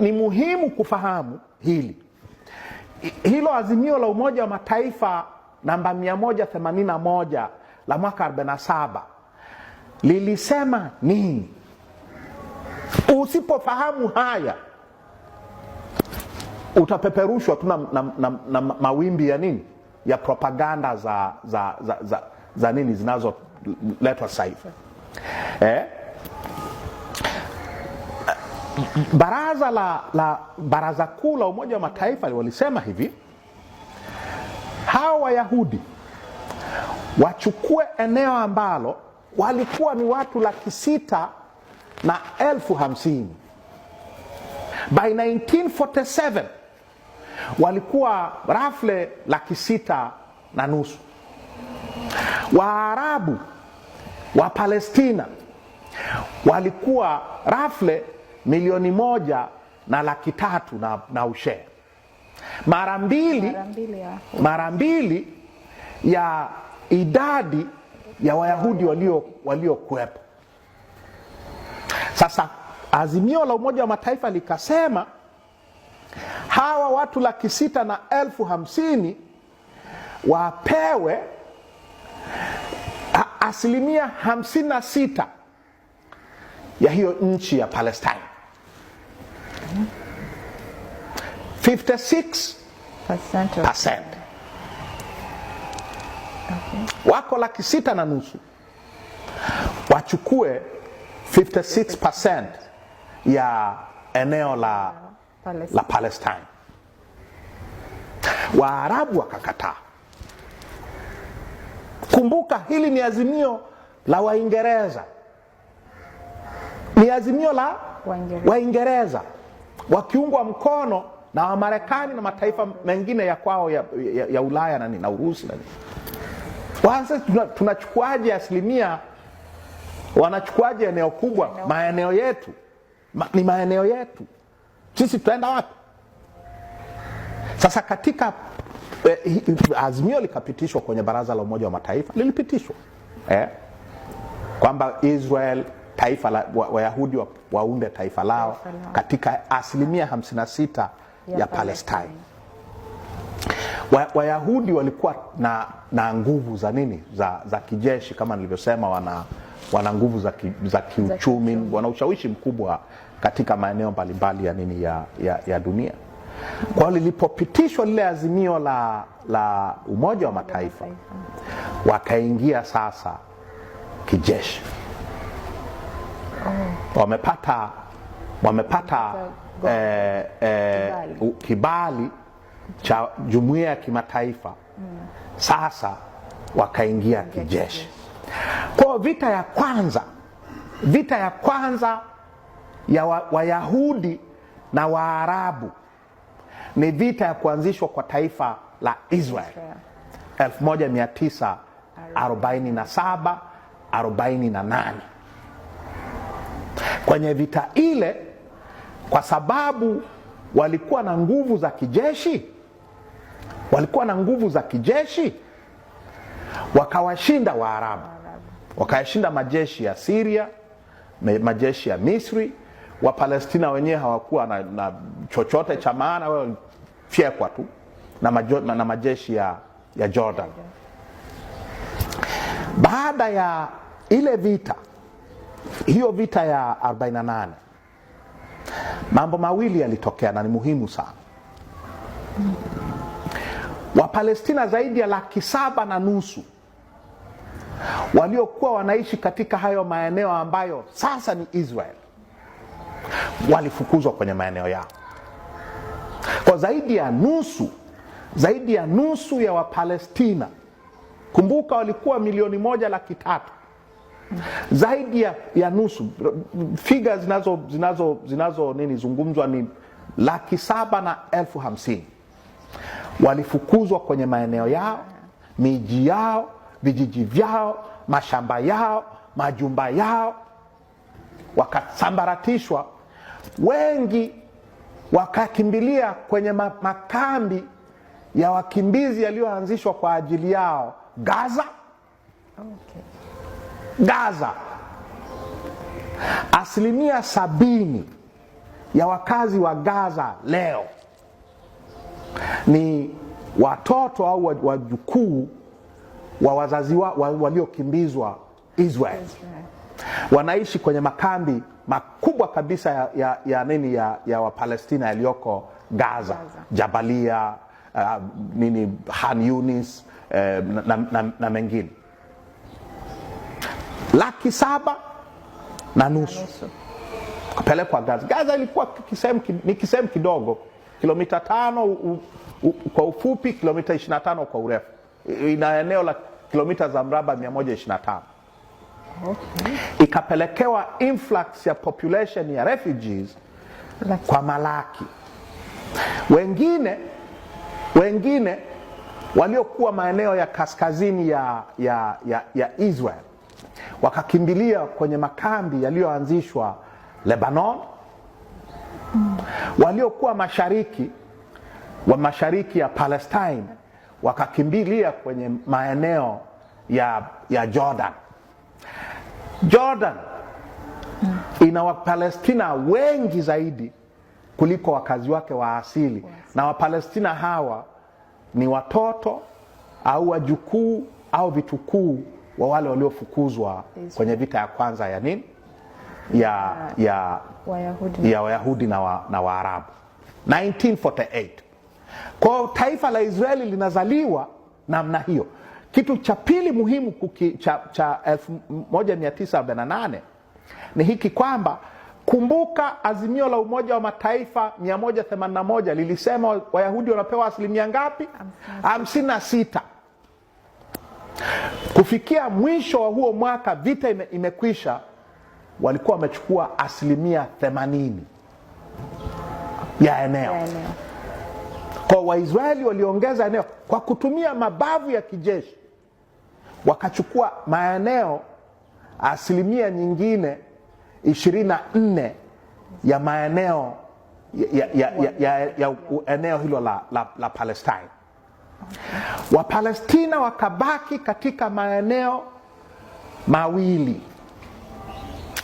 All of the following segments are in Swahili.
ni muhimu kufahamu hilo azimio la Umoja wa Mataifa namba 181 la mwaka 47 lilisema nini. Usipofahamu haya utapeperushwa tu na mawimbi ya nini, ya propaganda za nini zinazoletwa saifa. Baraza Kuu la Umoja wa Mataifa walisema hivi: hawa Wayahudi wachukue eneo ambalo walikuwa ni watu 650,000. By 1947 walikuwa roughly 650,000. Waarabu wa Palestina walikuwa roughly 1,300,000 na ushe, mara mbili ya idadi ya Wayahudi waliokuwepo. Sasa azimio la Umoja wa Mataifa likasema hawa watu 650,000 wapewe 56% ya hiyo nchi ya Palestine. 56%. Wako 650,000 wachukue 56% ya eneo la Palestine. Waarabu wakakataa. Kumbuka hili ni azimio la Waingereza. Ni azimio la Waingereza wakiungwa mkono na Wamarekani na mataifa mengine ya kwao ya Ulaya na Urusi na nini. Sasa tunachukuaje asilimia, wanachukuaje eneo kubwa? Maeneo yetu ni maeneo yetu, sisi tutaenda wapi? Sasa katika azimio likapitishwa kwenye Baraza la Umoja wa Mataifa, lilipitishwa kwamba Israel, taifa la Wayahudi waunde taifa lao katika 56% ya Palestine. Wayahudi walikuwa na nguvu za nini, za kijeshi, kama nilivyosema, wana nguvu za kiuchumi, wana ushawishi mkubwa katika maeneo mbalimbali ya nini ya dunia. Kwa lilipopitishwa lile azimio la Umoja wa Mataifa, wakaingia sasa kijeshi. Wamepata kibali cha jumuiya ya kimataifa. Sasa wakaingia kijeshi. Kwa vita ya kwanza ya Wayahudi na Waarabu ni vita ya kuanzishwa kwa taifa la Israel 1947-48. Kwenye vita ile, kwa sababu walikuwa na nguvu za kijeshi, wakawashinda Waarabu, wakayashinda majeshi ya Syria, majeshi ya Misri. Wa Palestina wenyewe hawakuwa na chochote cha maana, wao fyekwa tu na majeshi ya Jordan. Baada ya ile vita, hiyo vita ya 48, mambo mawili yalitokea na ni muhimu sana. Wapalestina zaidi ya 750,000 waliokuwa wanaishi katika hayo maeneo ambayo sasa ni Israel walifukuzwa kwenye maeneo yao. Kwa zaidi ya nusu ya Wapalestina, kumbuka walikuwa 1,300,000, zaidi ya nusu, figures zinazo nini zungumzwa ni 750,000 walifukuzwa kwenye maeneo yao, miji yao, vijiji vyao, mashamba yao, majumba yao, wakasambaratishwa. Wengi wakakimbilia kwenye makambi ya wakimbizi yaliyoanzishwa kwa ajili yao Gaza. Gaza, 70% ya wakazi wa Gaza leo ni watoto au wajukuu wa wazazi waliokimbizwa Israel. Wanaishi kwenye makambi makubwa kabisa ya Wapalestina yaliyoko Gaza. Jabalia, Han Yunis, na mengine. 750,000 kupelekwa Gaza. Gaza ilikuwa ni kisehemu kidogo, kilomita 5 kwa ufupi, kilomita 25 kwa urefu. Ina eneo la kilomita za mraba 125. Okay. Ikapelekewa influx ya population ya refugees kwa malaki. Wengine waliokuwa maeneo ya kaskazini ya Israel wakakimbilia kwenye makambi yaliyoanzishwa Lebanon. Waliokuwa mashariki ya Palestine wakakimbilia kwenye maeneo ya Jordan. Jordan ina Wapalestina wengi zaidi kuliko wakazi wake wa asili. Na Wapalestina hawa ni watoto au wajukuu au vitukuu wa wale waliofukuzwa kwenye vita ya kwanza ya Wayahudi na Waarabu 1948. Kwa taifa la Israeli linazaliwa namna hiyo. Kitu cha pili muhimu cha 1948 ni hiki kwamba, kumbuka azimio la Umoja wa Mataifa 181 lilisema Wayahudi wanapewa asilimia ngapi? 56. Kufikia mwisho wa huo mwaka, vita imekwisha, walikuwa wamechukua asilimia 80 ya eneo. Kwa Waisraeli waliongeza eneo kwa kutumia mabavu ya kijeshi, wakachukua maeneo asilimia nyingine 24 ya maeneo ya eneo hilo la Palestine. Wapalestina wakabaki katika maeneo mawili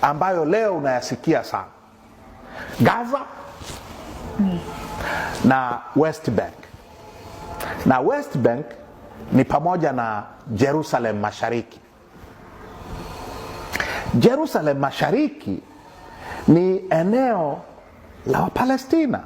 ambayo leo unayasikia sana: Gaza na West Bank. Na West Bank ni pamoja na Jerusalem Mashariki. Jerusalem Mashariki ni eneo la Wapalestina.